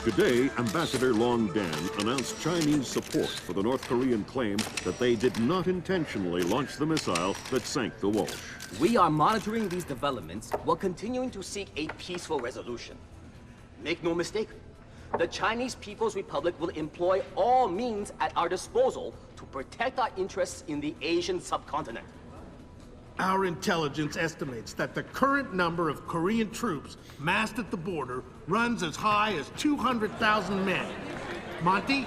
Today, Ambassador Long Dan announced Chinese support for the North Korean claim that they did not intentionally launch the missile that sank the Walsh. We are monitoring these developments while continuing to seek a peaceful resolution. Make no mistake, the Chinese People's Republic will employ all means at our disposal to protect our interests in the Asian subcontinent. Our intelligence estimates that the current number of Korean troops massed at the border runs as high as 200,000 men. Monty?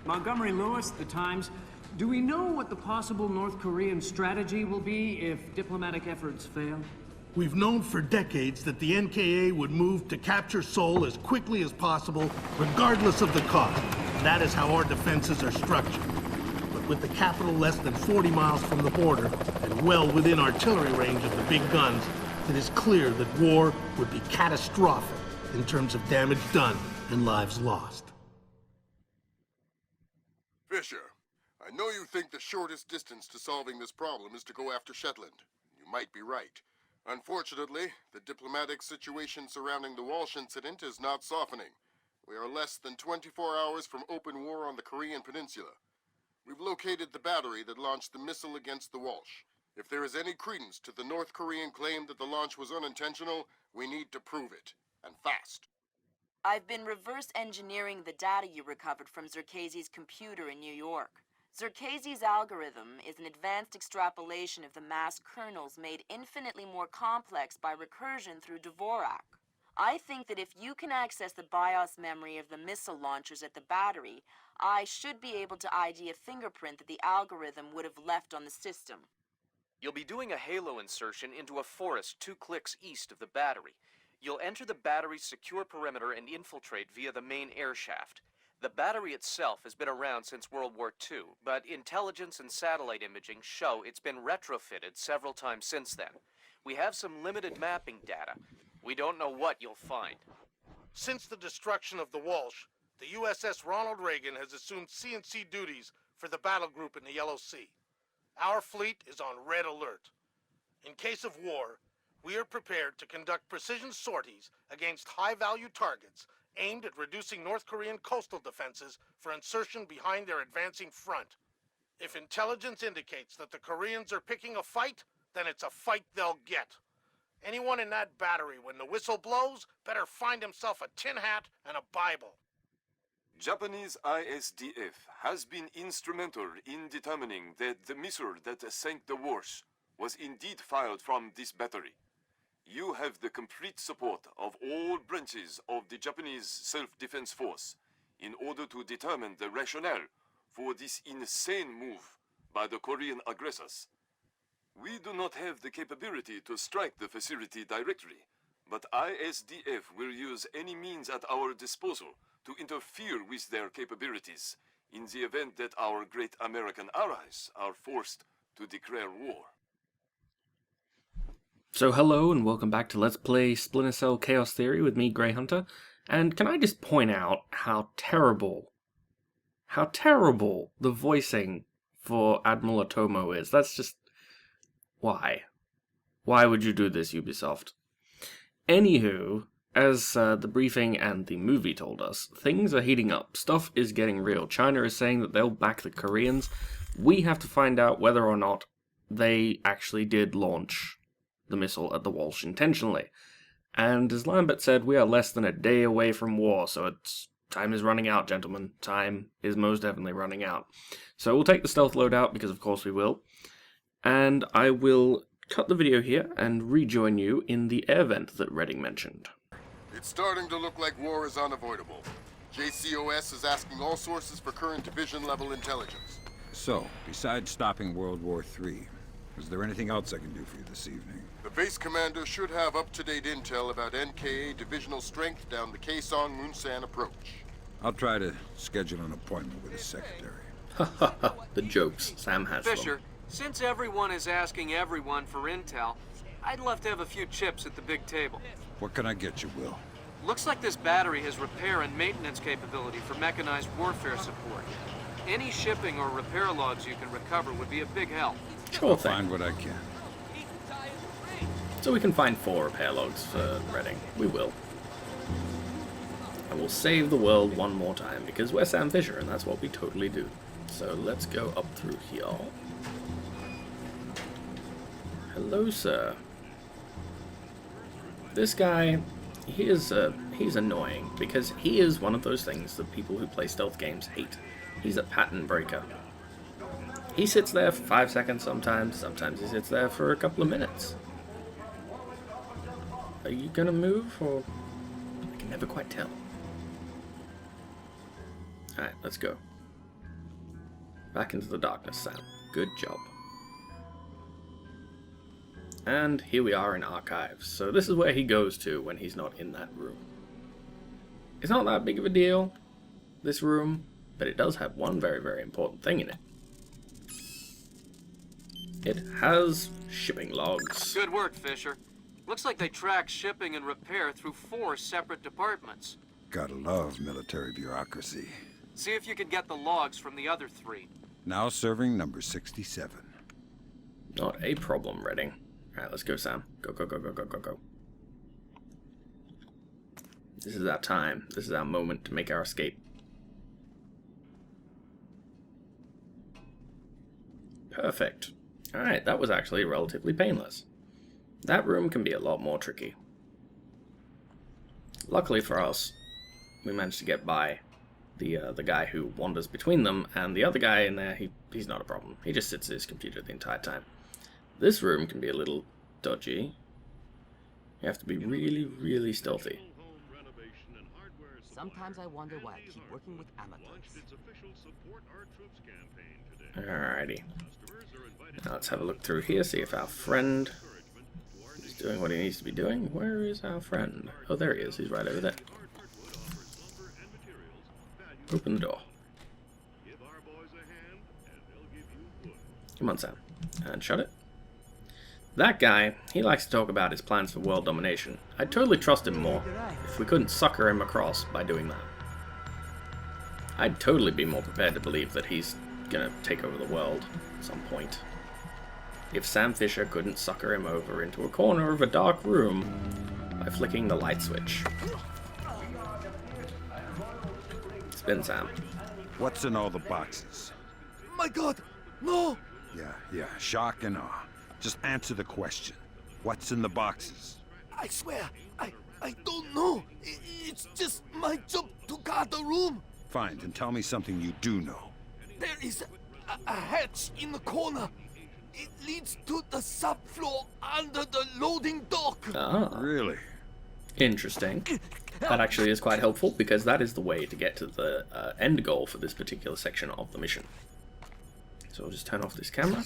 Montgomery Lewis, The Times. Do we know what the possible North Korean strategy will be if diplomatic efforts fail? We've known for decades that the NKA would move to capture Seoul as quickly as possible, regardless of the cost. That is how our defenses are structured. With the capital less than 40 miles from the border and well within artillery range of the big guns, it is clear that war would be catastrophic in terms of damage done and lives lost. Fisher, I know you think the shortest distance to solving this problem is to go after Shetland. You might be right. Unfortunately, the diplomatic situation surrounding the Walsh incident is not softening. We are less than 24 hours from open war on the Korean Peninsula. We've located the battery that launched the missile against the Walsh. If there is any credence to the North Korean claim that the launch was unintentional, we need to prove it, and fast. I've been reverse engineering the data you recovered from Zerkezi's computer in New York. Zerkezi's algorithm is an advanced extrapolation of the mass kernels made infinitely more complex by recursion through Dvorak. I think that if you can access the BIOS memory of the missile launchers at the battery, I should be able to ID a fingerprint that the algorithm would have left on the system. You'll be doing a halo insertion into a forest 2 clicks east of the battery. You'll enter the battery's secure perimeter and infiltrate via the main air shaft. The battery itself has been around since World War II, but intelligence and satellite imaging show it's been retrofitted several times since then. We have some limited mapping data. We don't know what you'll find. Since the destruction of the Walsh, the USS Ronald Reagan has assumed C&C duties for the battle group in the Yellow Sea. Our fleet is on red alert. In case of war, we are prepared to conduct precision sorties against high-value targets aimed at reducing North Korean coastal defenses for insertion behind their advancing front. If intelligence indicates that the Koreans are picking a fight, then it's a fight they'll get. Anyone in that battery, when the whistle blows, better find himself a tin hat and a Bible. Japanese ISDF has been instrumental in determining that the missile that sank the Walsh was indeed fired from this battery. You have the complete support of all branches of the Japanese self-defense force in order to determine the rationale for this insane move by the Korean aggressors. We do not have the capability to strike the facility directly, but ISDF will use any means at our disposal to interfere with their capabilities in the event that our great American allies are forced to declare war. So hello and welcome back to Let's Play Splinter Cell Chaos Theory with me, Grey Hunter. And can I just point out how terrible the voicing for Admiral Otomo is? That's just... why? Why would you do this, Ubisoft? Anywho, as the briefing and the movie told us, things are heating up. Stuff is getting real. China is saying that they'll back the Koreans. We have to find out whether or not they actually did launch the missile at the Walsh intentionally. And as Lambert said, we are less than a day away from war, so time is running out, gentlemen. Time is most definitely running out. So we'll take the stealth load out, because of course we will. And I will cut the video here and rejoin you in the air vent that Redding mentioned. It's starting to look like war is unavoidable. JCOS is asking all sources for current division-level intelligence. So, besides stopping World War III, is there anything else I can do for you this evening? The base commander should have up-to-date intel about NKA divisional strength down the Kaesong-Munsan approach. I'll try to schedule an appointment with his secretary. The jokes. Sam has Fisher, them. since everyone is asking everyone for intel, I'd love to have a few chips at the big table. What can I get you, Will? Looks like this battery has repair and maintenance capability for mechanized warfare support. Any shipping or repair logs you can recover would be a big help. Sure I'll thing. find what I can. So we can find 4 repair logs for Redding. We will. will save the world one more time, because we're Sam Fisher, and that's what we totally do. So let's go up through here. Hello, sir. This guy, he's annoying, because he is one of those things that people who play stealth games hate. He's a pattern breaker. He sits there for 5 seconds sometimes he sits there for a couple of minutes. Are you gonna move, or... I can never quite tell. Alright, let's go. Back into the darkness, Sam. Good job. And here we are in archives. So this is where he goes to when he's not in that room. It's not that big of a deal, this room, but it does have one very, very important thing in it. It has shipping logs. Good work, Fisher. Looks like they track shipping and repair through 4 separate departments. Gotta love military bureaucracy. See if you can get the logs from the other 3. Now serving number 67. Not a problem, Redding. Alright, let's go, Sam. Go, go, go, go, go, go, go. This is our time. This is our moment to make our escape. Perfect. Alright, that was actually relatively painless. That room can be a lot more tricky. Luckily for us, we managed to get by the guy who wanders between them, and the other guy in there, he's not a problem. He just sits at his computer the entire time. This room can be a little dodgy. You have to be really, really stealthy. Sometimes I wonder why I keep working with amateurs. Alrighty. Now let's have a look through here, see if our friend is doing what he needs to be doing. Where is our friend? Oh, there he is. He's right over there. Open the door. Come on, Sam. And shut it. That guy, he likes to talk about his plans for world domination. I'd totally trust him more if we couldn't sucker him across by doing that. I'd totally be more prepared to believe that he's gonna take over the world at some point. If Sam Fisher couldn't sucker him over into a corner of a dark room by flicking the light switch. Spin, Sam. What's in all the boxes? My God, no! Yeah, shock and awe. Just answer the question. What's in the boxes? I swear, I don't know. It's just my job to guard the room. Fine, then tell me something you do know. There is a hatch in the corner. It leads to the subfloor under the loading dock. Ah. Really? Interesting. That actually is quite helpful, because that is the way to get to the end goal for this particular section of the mission. So we'll just turn off this camera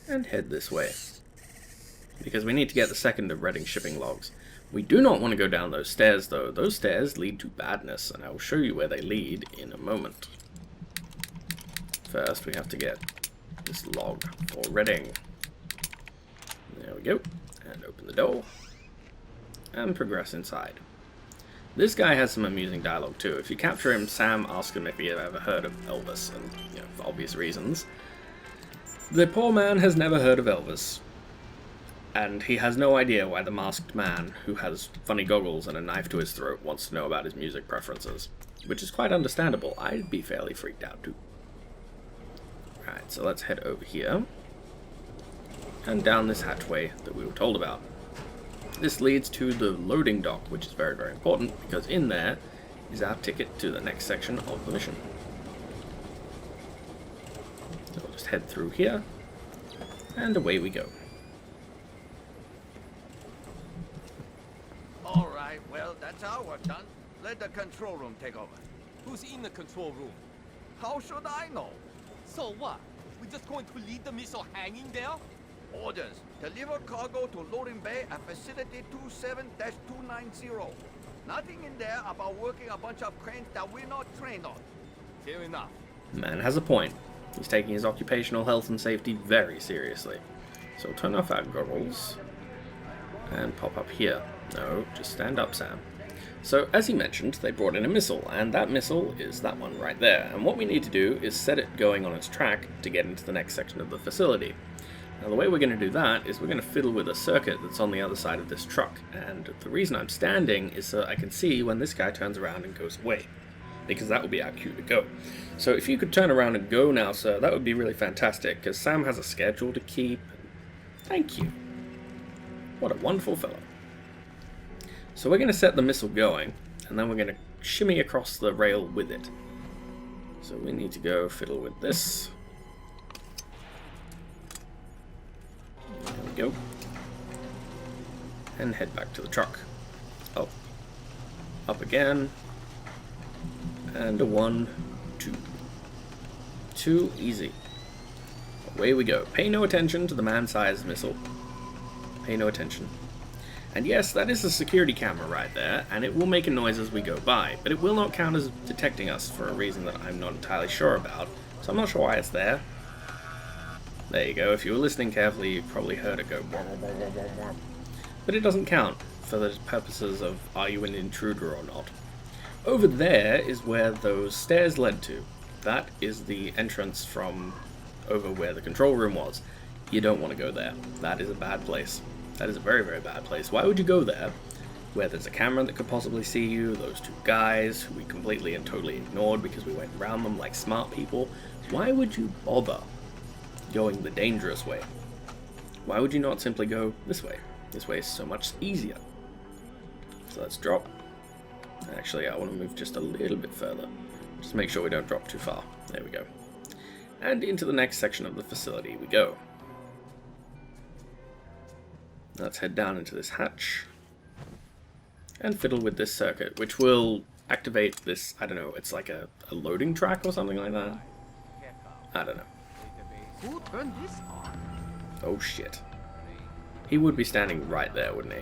and head this way, because we need to get the second of Redding shipping logs. We do not want to go down those stairs, though. Those stairs lead to badness, and I will show you where they lead in a moment. First, we have to get this log for Redding. There we go. And open the door. And progress inside. This guy has some amusing dialogue too. If you capture him, Sam asks him if he had ever heard of Elvis, and, you know, for obvious reasons. The poor man has never heard of Elvis. And he has no idea why the masked man, who has funny goggles and a knife to his throat, wants to know about his music preferences. Which is quite understandable. I'd be fairly freaked out too. Alright, so let's head over here. And down this hatchway that we were told about. This leads to the loading dock, which is very, very important, because in there is our ticket to the next section of the mission. So we'll just head through here, and away we go. All right, well, that's our work done. Let the control room take over. Who's in the control room? How should I know? So what? We're just going to leave the missile hanging there? Orders. Deliver cargo to loading bay at facility 27-290. Nothing in there about working a bunch of cranes that we're not trained on. Fair enough. The man has a point. He's taking his occupational health and safety very seriously. So turn off our goggles and pop up here. No, just stand up, Sam. So, as he mentioned, they brought in a missile, and that missile is that one right there. And what we need to do is set it going on its track to get into the next section of the facility. Now the way we're going to do that is we're going to fiddle with a circuit that's on the other side of this truck, and the reason I'm standing is so I can see when this guy turns around and goes away, because that will be our cue to go. So if you could turn around and go now, sir, that would be really fantastic, because Sam has a schedule to keep. Thank you. What a wonderful fellow. So we're going to set the missile going, and then we're going to shimmy across the rail with it. So we need to go fiddle with this. There we go. And head back to the truck. Up. Up again. And a 1, 2. Too easy. Away we go. Pay no attention to the man-sized missile. Pay no attention. And yes, that is a security camera right there, and it will make a noise as we go by, but it will not count as detecting us for a reason that I'm not entirely sure about, so I'm not sure why it's there. There you go. If you were listening carefully, you probably heard it go wah, wah, wah, wah, wah. But it doesn't count for the purposes of are you an intruder or not. Over there is where those stairs led to. That is the entrance from over where the control room was. You don't want to go there. That is a bad place. That is a very, very bad place. Why would you go there, where there's a camera that could possibly see you, those two guys who we completely and totally ignored because we went around them like smart people? Why would you bother going the dangerous way? Why would you not simply go this way? This way is so much easier. So let's drop. Actually, I want to move just a little bit further. Just make sure we don't drop too far. There we go. And into the next section of the facility we go. Let's head down into this hatch and fiddle with this circuit, which will activate this, I don't know, it's like a loading track or something like that. I don't know. Who turned this on? Oh shit. He would be standing right there, wouldn't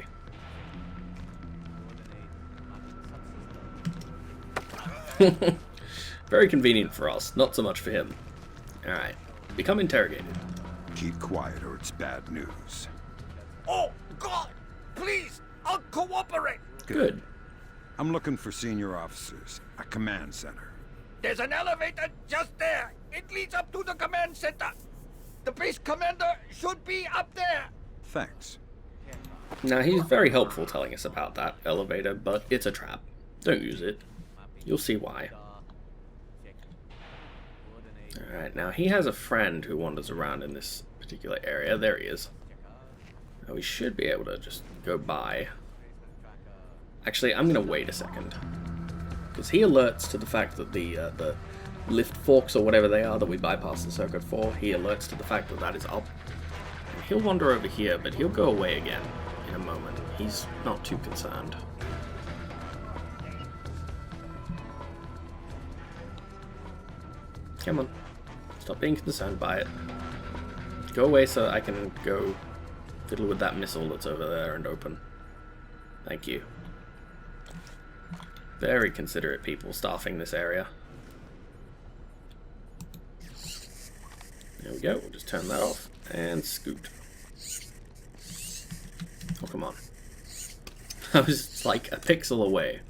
he? Very convenient for us, not so much for him. Alright, become interrogated. Keep quiet or it's bad news. Oh, God! Please! I'll cooperate! Good. I'm looking for senior officers, a command center. There's an elevator just there. It leads up to the command center. The base commander should be up there. Thanks. Now, he's very helpful telling us about that elevator, but it's a trap. Don't use it. You'll see why. Alright, now he has a friend who wanders around in this particular area. There he is. Now we should be able to just go by. Actually, I'm going to wait a second. Because he alerts to the fact that the lift forks or whatever they are that we bypass the circuit for, he alerts to the fact that that is up. And he'll wander over here, but he'll go away again in a moment. He's not too concerned. Come on. Stop being concerned by it. Go away so I can go fiddle with that missile that's over there and open. Thank you. Very considerate people staffing this area. There we go. We'll just turn that off and scoot. Oh, come on. I was like a pixel away.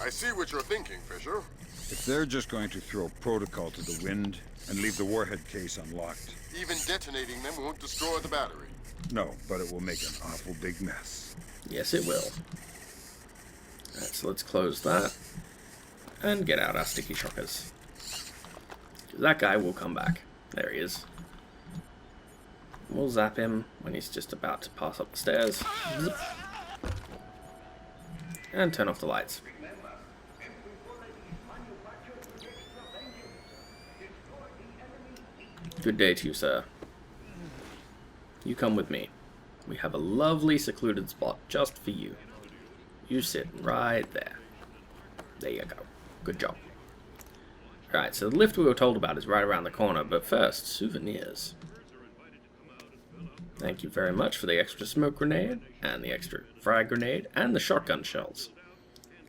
I see what you're thinking, Fisher. If they're just going to throw protocol to the wind and leave the warhead case unlocked. Even detonating them won't destroy the battery. No, but it will make an awful big mess. Yes, it will. Alright, so let's close that. And get out our sticky shockers. That guy will come back. There he is. We'll zap him when he's just about to pass up the stairs. Zip. And turn off the lights. Good day to you, sir. You come with me. We have a lovely secluded spot just for you. You sit right there. There you go. Good job. Alright, so the lift we were told about is right around the corner, but first, souvenirs. Thank you very much for the extra smoke grenade, and the extra frag grenade, and the shotgun shells.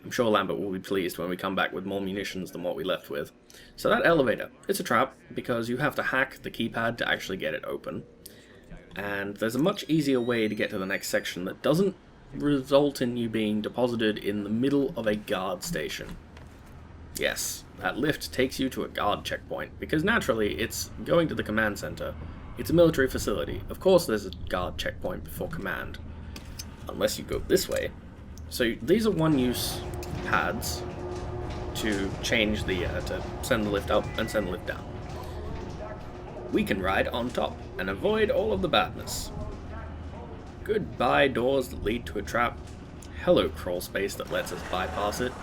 I'm sure Lambert will be pleased when we come back with more munitions than what we left with. So that elevator, it's a trap, because you have to hack the keypad to actually get it open. And there's a much easier way to get to the next section that doesn't result in you being deposited in the middle of a guard station. Yes, that lift takes you to a guard checkpoint, because naturally it's going to the command center, It's a military facility. Of course there's a guard checkpoint before command. Unless you go this way. So these are one-use pads to change the, to send the lift up and send the lift down. We can ride on top and avoid all of the badness. Goodbye doors that lead to a trap. Hello crawl space that lets us bypass it.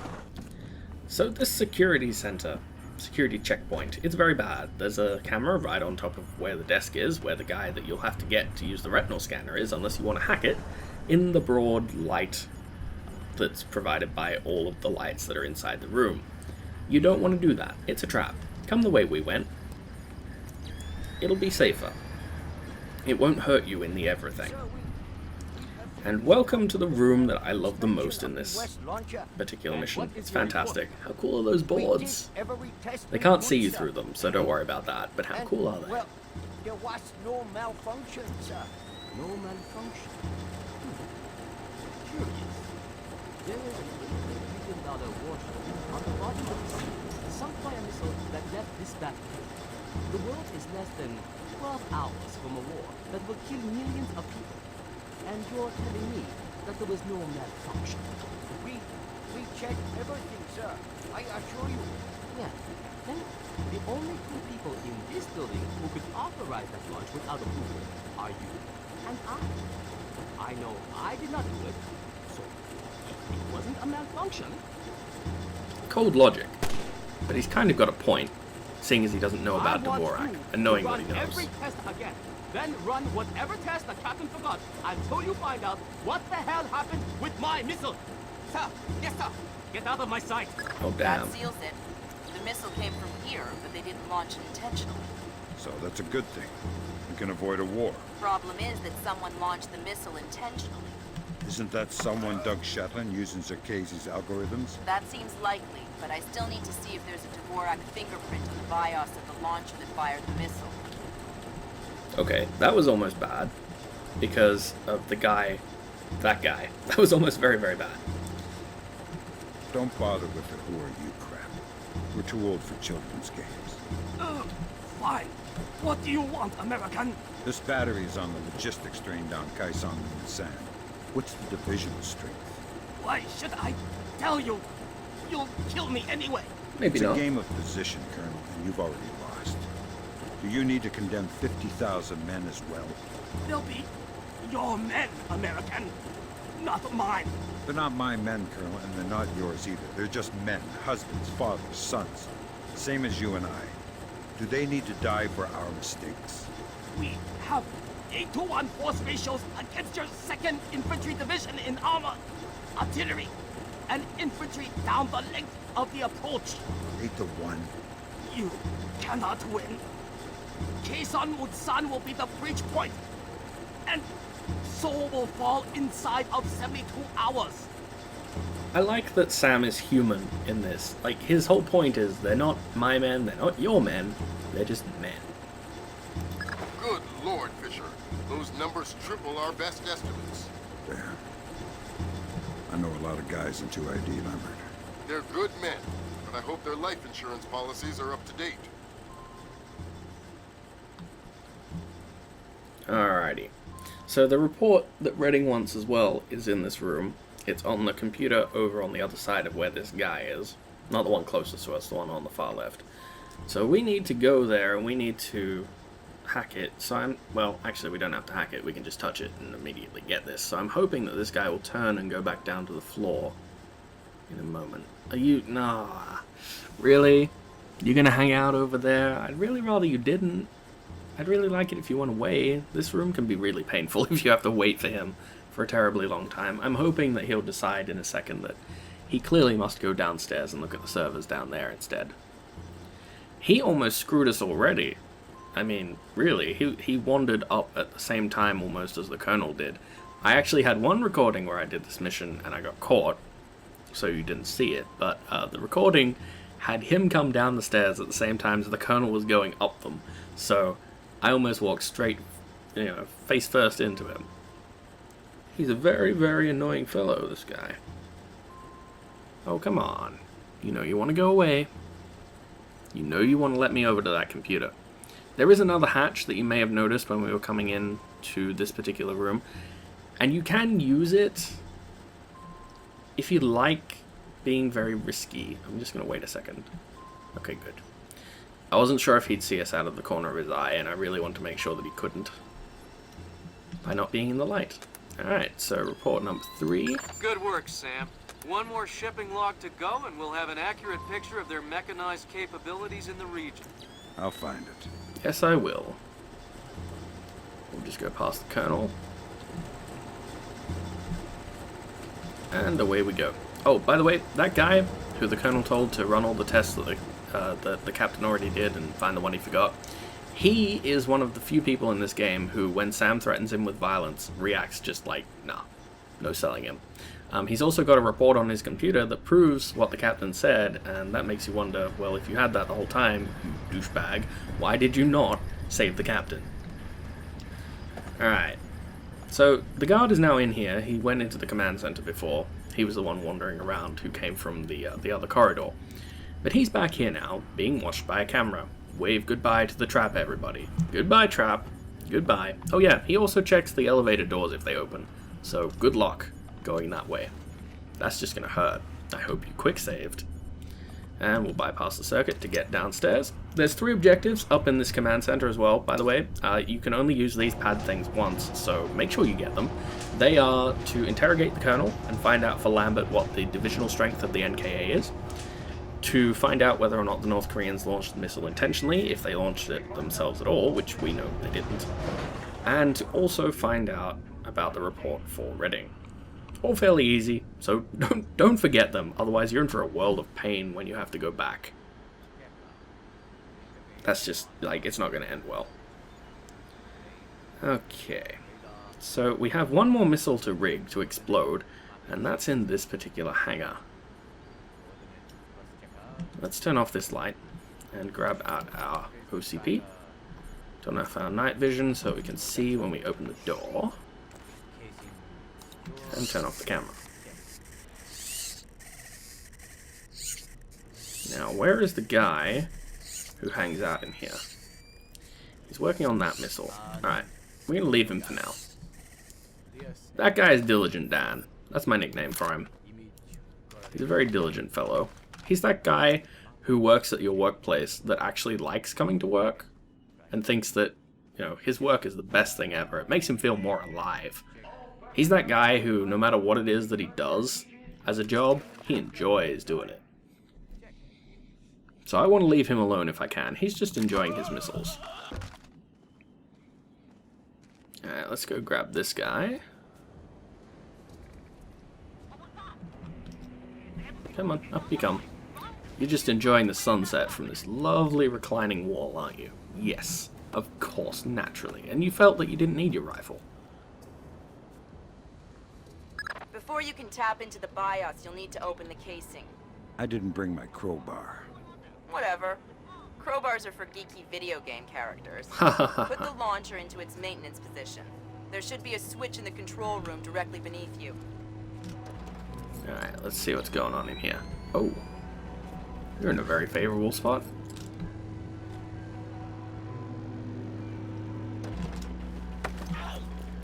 So this security checkpoint, it's very bad. There's a camera right on top of where the desk is, where the guy that you'll have to get to use the retinal scanner is, unless you want to hack it, in the broad light that's provided by all of the lights that are inside the room. You don't want to do that. It's a trap. Come the way we went. It'll be safer. It won't hurt you in the everything. And welcome to the room that I love the most in this particular mission. It's fantastic. How cool are those boards? They can't see you through them, so don't worry about that. But how cool are they? Well, there was no malfunction, sir. No malfunction. Curious. There is an $8 billion warship on the bottom of the sea, sunk by a missile that left this battle. The world is less than 12 hours from a war that will kill millions of people. And you're telling me that there was no malfunction? We checked everything, sir. I assure you. Yeah. Then the only two people in this building who could authorize that launch without approval are you and I. I know I did not do it, so if it wasn't a malfunction. Cold logic. But he's kind of got a point, seeing as he doesn't know about Dvorak, and knowing what he knows. Every test again. Then run whatever test the captain forgot until you find out what the hell happened with my missile. Sir, yes sir. Get out of my sight. Oh damn. That seals it. The missile came from here, but they didn't launch it intentionally. So that's a good thing. We can avoid a war. Problem is that someone launched the missile intentionally. Isn't that someone Doug Shetland using Zerkezi's algorithms? That seems likely, but I still need to see if there's a Dvorak fingerprint on the BIOS of the launcher that fired the missile. Okay, that was almost bad. Because of the guy. That guy. That was almost very, very bad. Don't bother with the who are you crap. We're too old for children's games. Fine. What do you want, American? This battery is on the logistics train down Kaisang and San. What's the divisional strength? Why should I tell you? You'll kill me anyway. Maybe it's not. a game of position, Colonel, and you've already lost. Do you need to condemn 50,000 men as well? They'll be your men, American. Not mine. They're not my men, Colonel, and they're not yours either. They're just men, husbands, fathers, sons. Same as you and I. Do they need to die for our mistakes? We have 8-to-1 force ratios against your 2nd Infantry Division in armor, artillery, and infantry down the length of the approach. 8-to-1? You cannot win. Kaisan Mutsan will be the breach point, and Seoul will fall inside of 72 hours. I like that Sam is human in this. Like, his whole point is, they're not my men, they're not your men, they're just men. Good Lord, Fisher. Those numbers triple our best estimates. Damn. I know a lot of guys in 2ID, Lambert. They're good men, but I hope their life insurance policies are up to date. Alrighty. So the report that Redding wants as well is in this room. It's on the computer over on the other side of where this guy is. Not the one closest to us, the one on the far left. So we need to go there and we need to hack it. So well, actually we don't have to hack it, we can just touch it and immediately get this. So I'm hoping that this guy will turn and go back down to the floor in a moment. Are you, nah, really? You're gonna hang out over there? I'd really rather you didn't. I'd really like it if you went away. This room can be really painful if you have to wait for him for a terribly long time. I'm hoping that he'll decide in a second that he clearly must go downstairs and look at the servers down there instead. He almost screwed us already. I mean, really, he wandered up at the same time almost as the Colonel did. I actually had one recording where I did this mission and I got caught, so you didn't see it, but the recording had him come down the stairs at the same time as the Colonel was going up them, so I almost walked straight, face first into him. He's a very, very annoying fellow, this guy. Oh, come on. You know you want to go away. You know you want to let me over to that computer. There is another hatch that you may have noticed when we were coming in to this particular room, and you can use it if you like being very risky. I'm just going to wait a second. Okay, good. I wasn't sure if he'd see us out of the corner of his eye, and I really want to make sure that he couldn't by not being in the light. Alright, so report number 3. Good work, Sam. One more shipping log to go, and we'll have an accurate picture of their mechanized capabilities in the region. I'll find it. Yes, I will. We'll just go past the Colonel. And away we go. Oh, by the way, that guy who the Colonel told to run all the tests that the Captain already did and find the one he forgot, he is one of the few people in this game who, when Sam threatens him with violence, reacts just like, nah, no selling him. He's also got a report on his computer that proves what the Captain said, and that makes you wonder, well, if you had that the whole time, you douchebag, why did you not save the Captain? Alright, so the guard is now in here. He went into the command center before. He was the one wandering around who came from the other corridor. But he's back here now, being watched by a camera. Wave goodbye to the trap, everybody. Goodbye, trap. Goodbye. Oh yeah, he also checks the elevator doors if they open. So good luck going that way. That's just gonna hurt. I hope you quick saved. And we'll bypass the circuit to get downstairs. There's 3 objectives up in this command center as well, by the way. You can only use these pad things once, so make sure you get them. They are to interrogate the Colonel and find out for Lambert what the divisional strength of the NKA is, to find out whether or not the North Koreans launched the missile intentionally, if they launched it themselves at all, which we know they didn't, and to also find out about the report for Reading. All fairly easy, so don't forget them, otherwise you're in for a world of pain when you have to go back. That's just, like, it's not going to end well. Okay, so we have one more missile to rig to explode, and that's in this particular hangar. Let's turn off this light and grab out our OCP. Turn off our night vision so we can see when we open the door. And turn off the camera. Now, where is the guy who hangs out in here? He's working on that missile. Alright, we're going to leave him for now. That guy is Diligent Dan. That's my nickname for him. He's a very diligent fellow. He's that guy who works at your workplace that actually likes coming to work and thinks that, you know, his work is the best thing ever. It makes him feel more alive. He's that guy who, no matter what it is that he does as a job, he enjoys doing it. So I want to leave him alone if I can. He's just enjoying his missiles. Alright, let's go grab this guy. Come on, up you come. You're just enjoying the sunset from this lovely reclining wall, aren't you? Yes, of course, naturally. And you felt that you didn't need your rifle. Before you can tap into the BIOS, you'll need to open the casing. I didn't bring my crowbar. Whatever. Crowbars are for geeky video game characters. Put the launcher into its maintenance position. There should be a switch in the control room directly beneath you. Alright, let's see what's going on in here. Oh, you're in a very favorable spot.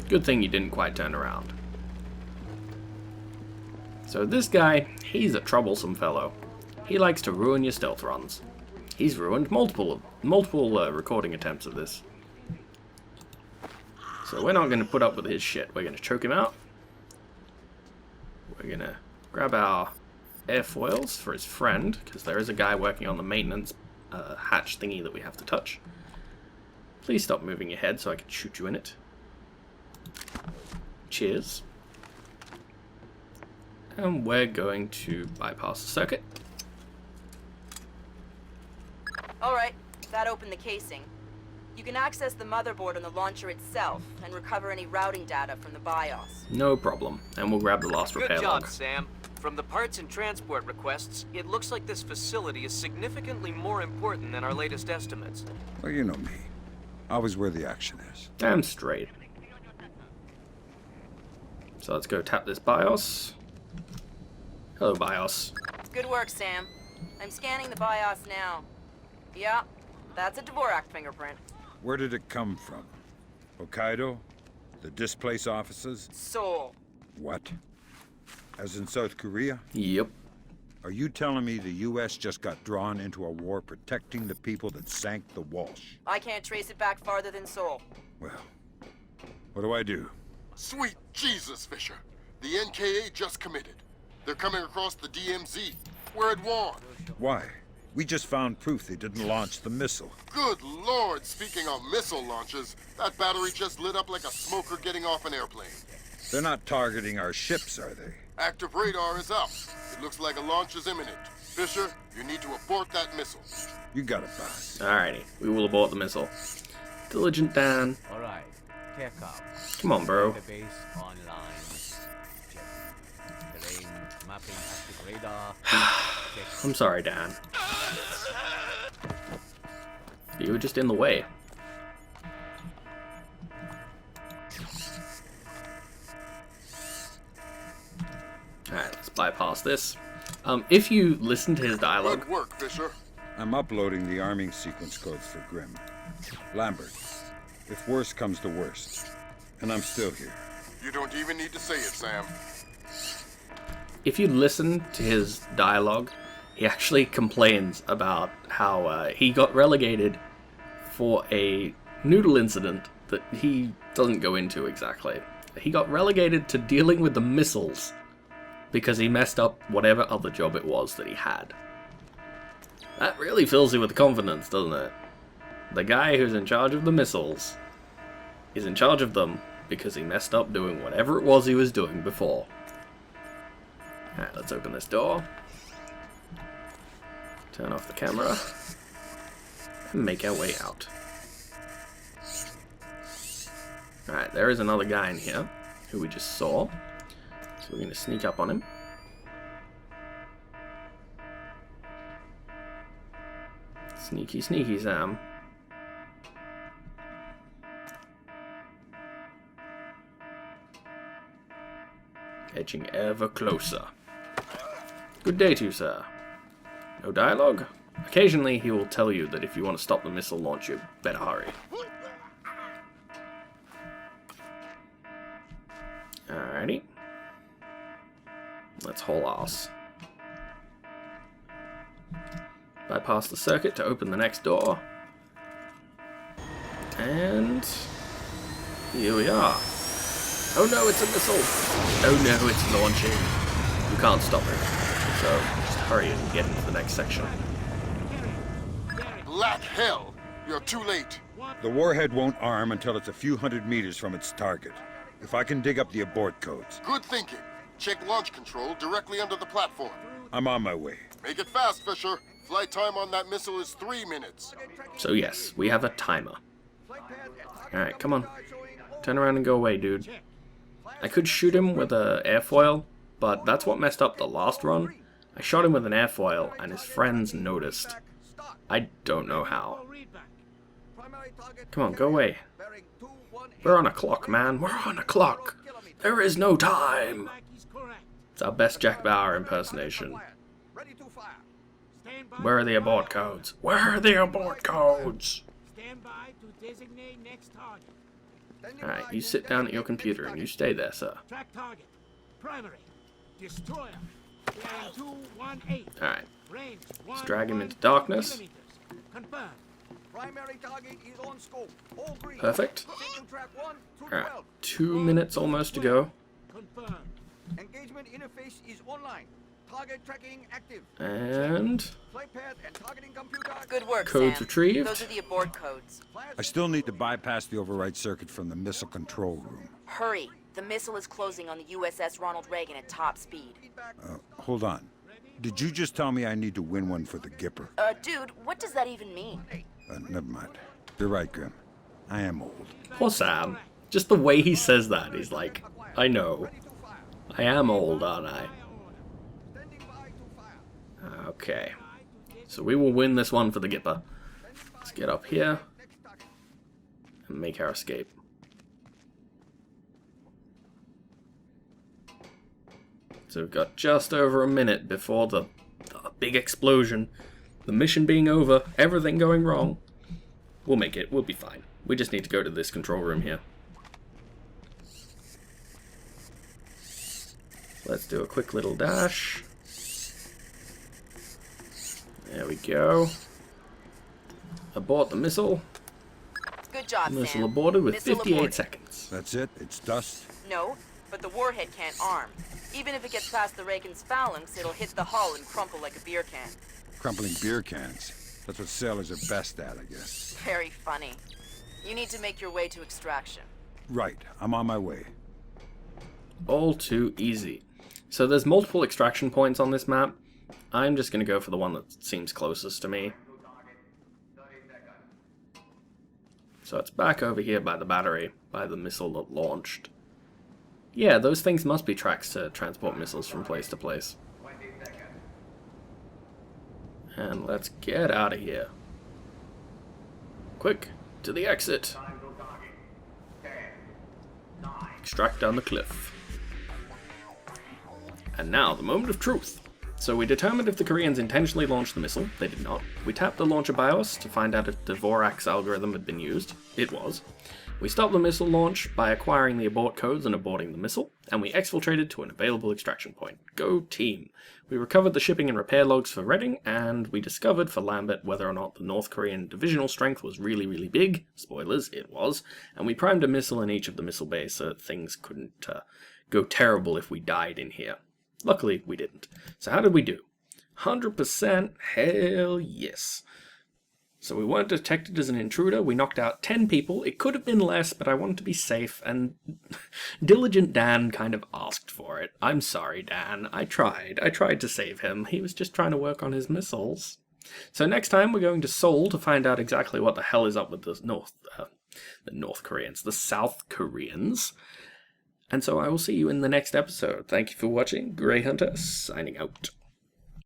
Good thing you didn't quite turn around. So this guy, he's a troublesome fellow. He likes to ruin your stealth runs. He's ruined multiple recording attempts of this. So we're not going to put up with his shit. We're going to choke him out. We're going to grab our airfoils for his friend, because there is a guy working on the maintenance hatch thingy that we have to touch. Please stop moving your head so I can shoot you in it. Cheers. And we're going to bypass the circuit. Alright, that opened the casing. You can access the motherboard on the launcher itself and recover any routing data from the BIOS. No problem. And we'll grab the last repair Good job, log. Sam. From the parts and transport requests, it looks like this facility is significantly more important than our latest estimates. Well, you know me. Always where the action is. Damn straight. So let's go tap this BIOS. Hello, BIOS. Good work, Sam. I'm scanning the BIOS now. Yeah, that's a Dvorak fingerprint. Where did it come from? Hokkaido? The displaced officers? Seoul. What? As in South Korea? Yep. Are you telling me the U.S. just got drawn into a war protecting the people that sank the Walsh? I can't trace it back farther than Seoul. Well, what do I do? Sweet Jesus, Fisher. The NKA just committed. They're coming across the DMZ. We're at war. Why? We just found proof they didn't launch the missile. Good Lord, speaking of missile launches, that battery just lit up like a smoker getting off an airplane. They're not targeting our ships, are they? Active radar is up. It looks like a launch is imminent. Fisher, you need to abort that missile. You got it, boss. Alrighty, we will abort the missile. Diligent Dan. Alright, check out. Come on, bro. Database online. Check. Terrain mapping active radar. I'm sorry, Dan. You were just in the way. Alright, let's bypass this. If you listen to his dialogue... Good work, Fisher. I'm uploading the arming sequence codes for Grimm. Lambert, if worse comes to worst, and I'm still here. You don't even need to say it, Sam. If you listen to his dialogue, he actually complains about how he got relegated for a noodle incident that he doesn't go into exactly. He got relegated to dealing with the missiles because he messed up whatever other job it was that he had. That really fills you with confidence, doesn't it? The guy who's in charge of the missiles is in charge of them because he messed up doing whatever it was he was doing before. Alright, let's open this door. Turn off the camera. And make our way out. Alright, there is another guy in here who we just saw. So we're going to sneak up on him. Sneaky, sneaky, Sam. Edging ever closer. Good day to you, sir. No dialogue? Occasionally he will tell you that if you want to stop the missile launch, you better hurry. Alrighty. Let's haul ass. Bypass the circuit to open the next door. And here we are. Oh no, it's a missile! Oh no, it's launching. You can't stop it. So just hurry and get into the next section. Black hell! You're too late. The warhead won't arm until it's a few hundred meters from its target. If I can dig up the abort codes. Good thinking. Check launch control directly under the platform. I'm on my way. Make it fast, Fisher. Flight time on that missile is 3 minutes. So yes, we have a timer. Alright, come on. Turn around and go away, dude. I could shoot him with an airfoil, but that's what messed up the last run. I shot him with an airfoil, and his friends noticed. I don't know how. Come on, go away. We're on a clock, man. We're on a clock. There is no time. It's our best Jack Bauer impersonation. Where are the abort codes? Where are the abort codes? Alright, you sit down at your computer and you stay there, sir. Track target. Primary. Destroyer. Bearing 218. Alright, Range let's drag him into darkness. Confirmed. Primary target is on scope. All green. Perfect. Signal track 1 to 12. Alright, 2 minutes almost to go. Confirmed. Engagement interface is online. Target tracking active. And Flight path and targeting computer. Good work, codes Sam. retrieved. Those are the abort codes. I still need to bypass the override circuit from the missile control room. Hurry. The missile is closing on the USS Ronald Reagan at top speed. Hold on. Did you just tell me I need to win one for the Gipper? Dude, what does that even mean? Never mind. You're right, Grimm. I am old. Poor Sam. Just the way he says that, he's like, I know. I am old, aren't I? Okay. So we will win this one for the Gipper. Let's get up here and make our escape. So we've got just over a minute before the big explosion. The mission being over, everything going wrong. We'll make it. We'll be fine. We just need to go to this control room here. Let's do a quick little dash. There we go. Abort the missile. Good job, Missile Sam. aborted with Missile 58 aborted. seconds. That's it? It's dust? No, but the warhead can't arm. Even if it gets past the Reagan's phalanx, it'll hit the hull and crumple like a beer can. Crumpling beer cans. That's what sailors are best at, I guess. Very funny. You need to make your way to extraction. Right. I'm on my way. All too easy. So there's multiple extraction points on this map. I'm just going to go for the one that seems closest to me. So it's back over here by the battery, by the missile that launched. Yeah, those things must be tracks to transport missiles from place to place. And let's get out of here. Quick, to the exit. Extract down the cliff. And now, the moment of truth. So we determined if the Koreans intentionally launched the missile. They did not. We tapped the launcher BIOS to find out if the Dvorak's algorithm had been used. It was. We stopped the missile launch by acquiring the abort codes and aborting the missile, and we exfiltrated to an available extraction point. Go team! We recovered the shipping and repair logs for Reading, and we discovered for Lambert whether or not the North Korean divisional strength was really, really big. Spoilers, it was. And we primed a missile in each of the missile bays so that things couldn't go terrible if we died in here. Luckily, we didn't. So how did we do? 100%? Hell yes. So we weren't detected as an intruder. We knocked out 10 people. It could have been less, but I wanted to be safe, and Diligent Dan kind of asked for it. I'm sorry, Dan. I tried. I tried to save him. He was just trying to work on his missiles. So next time we're going to Seoul to find out exactly what the hell is up with the North Koreans, the South Koreans. And so I will see you in the next episode. Thank you for watching. Grey Hunter, signing out.